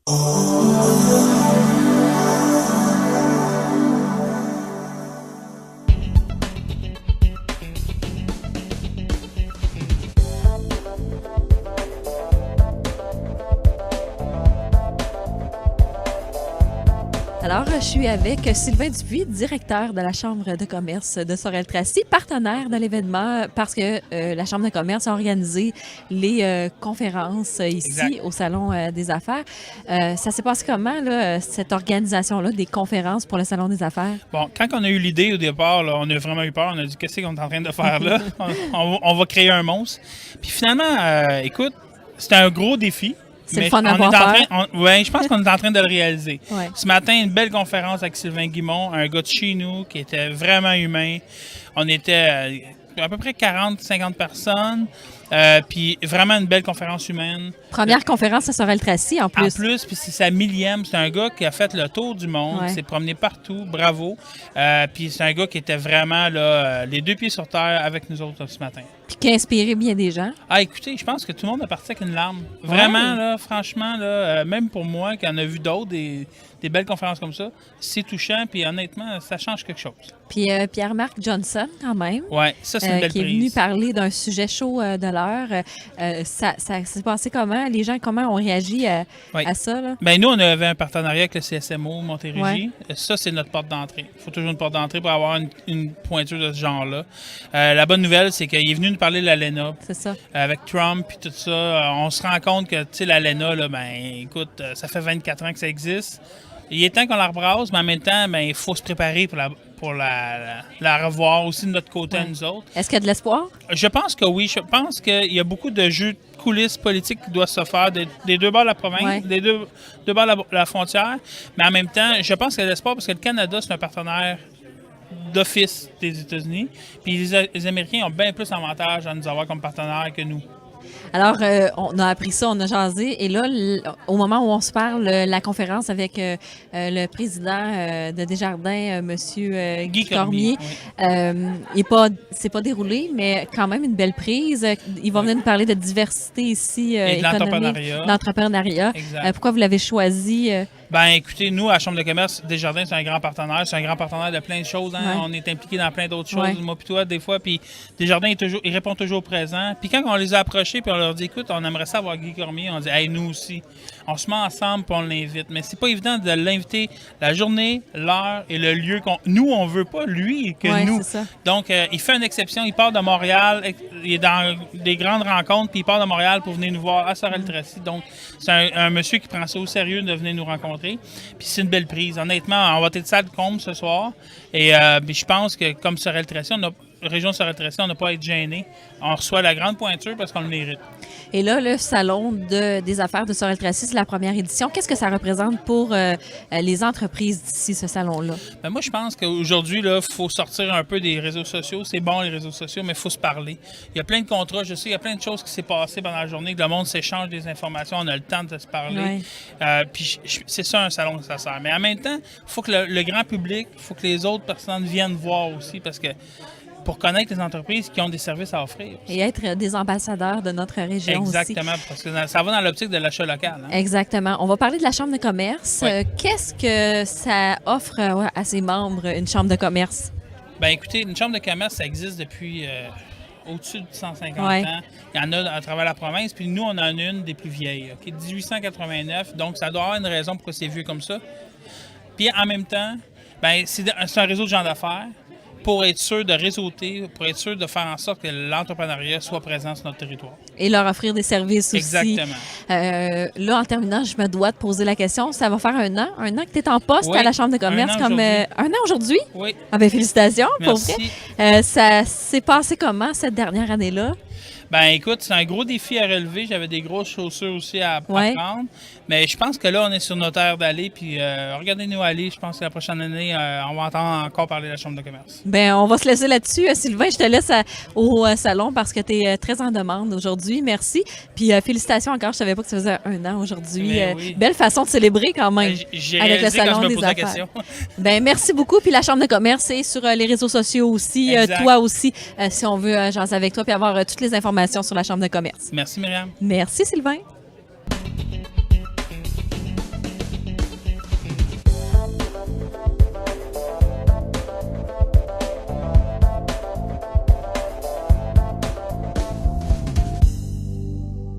Alors, je suis avec Sylvain Dupuis, directeur de la Chambre de commerce de Sorel-Tracy, partenaire de l'événement parce que la Chambre de commerce a organisé les conférences ici Exact. au Salon des affaires. Ça s'est passé comment, là, cette organisation-là des conférences pour le Salon des affaires? Bon, quand on a eu l'idée au départ, là, on a vraiment eu peur. On a dit, qu'est-ce qu'on est en train de faire là? on va créer un monstre. Puis finalement, écoute, c'était un gros défi. C'est le mais fun à on est en avoir peur. train, je pense qu'on est en train de le réaliser. Ouais. Ce matin, une belle conférence avec Sylvain Guimond, un gars de chez nous qui était vraiment humain. On était à peu près 40-50 personnes. Puis vraiment une belle conférence humaine. Première conférence à Sorel-Tracy, en plus. En plus, puis c'est sa millième. C'est un gars qui a fait le tour du monde, Ouais. s'est promené partout, bravo. Puis c'est un gars qui était vraiment là, les deux pieds sur terre avec nous autres ce matin. Puis qui a inspiré bien des gens. Ah, écoutez, je pense que tout le monde est parti avec une larme. Vraiment, Ouais. là, franchement, là, même pour moi, qui en a vu d'autres, des belles conférences comme ça, c'est touchant, puis honnêtement, ça change quelque chose. Puis Pierre-Marc Johnson, quand même. Oui, ça, c'est une belle qui est venu prise. parler d'un sujet chaud de l'heure. Ça s'est passé comment? Les gens, comment ont réagi à ça? Là? Ben nous, on avait un partenariat avec le CSMO Montérégie. Ouais. Ça, c'est notre porte d'entrée. Il faut toujours une porte d'entrée pour avoir une pointure de ce genre-là. La bonne nouvelle, c'est qu'il est venu nous parler de l'ALENA. C'est ça. Avec Trump et tout ça, on se rend compte que, tu sais, l'ALENA, là, ben, écoute, ça fait 24 ans que ça existe. Il est temps qu'on la rebrasse, mais en même temps, ben, il faut se préparer pour la revoir aussi de notre côté à nous autres. Est-ce qu'il y a de l'espoir? Je pense que oui. Je pense qu'il y a beaucoup de jeux de coulisses politiques qui doivent se faire des deux bords de la province, Ouais. des deux bords de la frontière. Mais en même temps, je pense qu'il y a de l'espoir parce que le Canada, c'est un partenaire d'office des États-Unis. Puis les Américains ont bien plus d'avantages à nous avoir comme partenaire que nous. Alors, on a appris ça, on a jasé. Et là, au moment où on se parle, la conférence avec le président de Desjardins, M. Guy Cormier, c'est pas déroulé, mais quand même une belle prise. Il va venir nous parler de diversité ici, Et de économique, d'entrepreneuriat. Exact. Pourquoi vous l'avez choisi? Ben, écoutez, nous, à la Chambre de commerce, Desjardins, c'est un grand partenaire. C'est un grand partenaire de plein de choses. Hein? Ouais. On est impliqué dans plein d'autres choses, Ouais. moi puis toi, des fois. Puis Desjardins, il répond toujours présent. Puis quand on les a approchés, puis on leur dit, écoute, on aimerait ça avoir Guy Cormier, on dit, hey, nous aussi. On se met ensemble, puis on l'invite. Mais c'est pas évident de l'inviter la journée, l'heure et le lieu nous, on veut pas, lui, que Ouais, nous. c'est ça. Donc, il fait une exception. Il part de Montréal, il est dans des grandes rencontres, puis il part de Montréal pour venir nous voir à Sorel-Tracy. Donc, c'est un monsieur qui prend ça au sérieux de venir nous rencontrer. Puis c'est une belle prise. Honnêtement, on va être de salle comble ce soir. Et puis je pense que comme Sorel-Tracy, région de Sorel-Tracy, on n'a pas à être gêné. On reçoit la grande pointure parce qu'on le mérite. Et là, le Salon des affaires de Sorel-Tracy, c'est la première édition. Qu'est-ce que ça représente pour les entreprises d'ici, ce salon-là? Ben moi, je pense qu'aujourd'hui, il faut sortir un peu des réseaux sociaux. C'est bon, les réseaux sociaux, mais il faut se parler. Il y a plein de contrats, je sais, il y a plein de choses qui s'est passées pendant la journée, que le monde s'échange des informations, on a le temps de se parler. Ouais. Puis c'est ça, un salon que ça sert. Mais en même temps, il faut que le grand public, il faut que les autres personnes viennent voir aussi, parce que pour connaître les entreprises qui ont des services à offrir. Et être des ambassadeurs de notre région aussi. Exactement, parce que ça va dans l'optique de l'achat local. Hein? Exactement. On va parler de la Chambre de commerce. Ouais. Qu'est-ce que ça offre à ses membres, une Chambre de commerce? Bien, écoutez, une chambre de commerce, ça existe depuis au-dessus de 150 Ouais. ans. Il y en a à travers la province, puis nous, on en a une des plus vieilles, OK? 1889, donc ça doit avoir une raison pourquoi c'est vieux comme ça. Puis en même temps, ben, c'est un réseau de gens d'affaires pour être sûr de réseauter, pour être sûr de faire en sorte que l'entrepreneuriat soit présent sur notre territoire. Et leur offrir des services aussi. Exactement. Là, en terminant, je me dois de poser la question. Ça va faire un an que tu es en poste Oui, à la Chambre de commerce. un an aujourd'hui. Un an aujourd'hui? Oui, Ah ben, félicitations, pour merci. vrai. Ça s'est passé comment cette dernière année-là? Ben écoute, c'est un gros défi à relever. J'avais des grosses chaussures aussi à Ouais. prendre. Mais je pense que là, on est sur notre aire d'aller. Puis regardez-nous aller. Je pense que la prochaine année, on va entendre encore parler de la Chambre de commerce. Ben, on va se laisser là-dessus. Sylvain, je te laisse au salon parce que tu es très en demande aujourd'hui. Merci. Puis félicitations encore. Je savais pas que ça faisait un an aujourd'hui. Mais oui. Belle façon de célébrer quand même J'ai avec le réalisé quand salon je me des posais la affaires. question. Ben, merci beaucoup. Puis la Chambre de commerce est sur les réseaux sociaux aussi. Exact. Toi aussi, si on veut jaser avec toi puis avoir toutes les informations sur la Chambre de commerce. Merci, Myriam. Merci, Sylvain.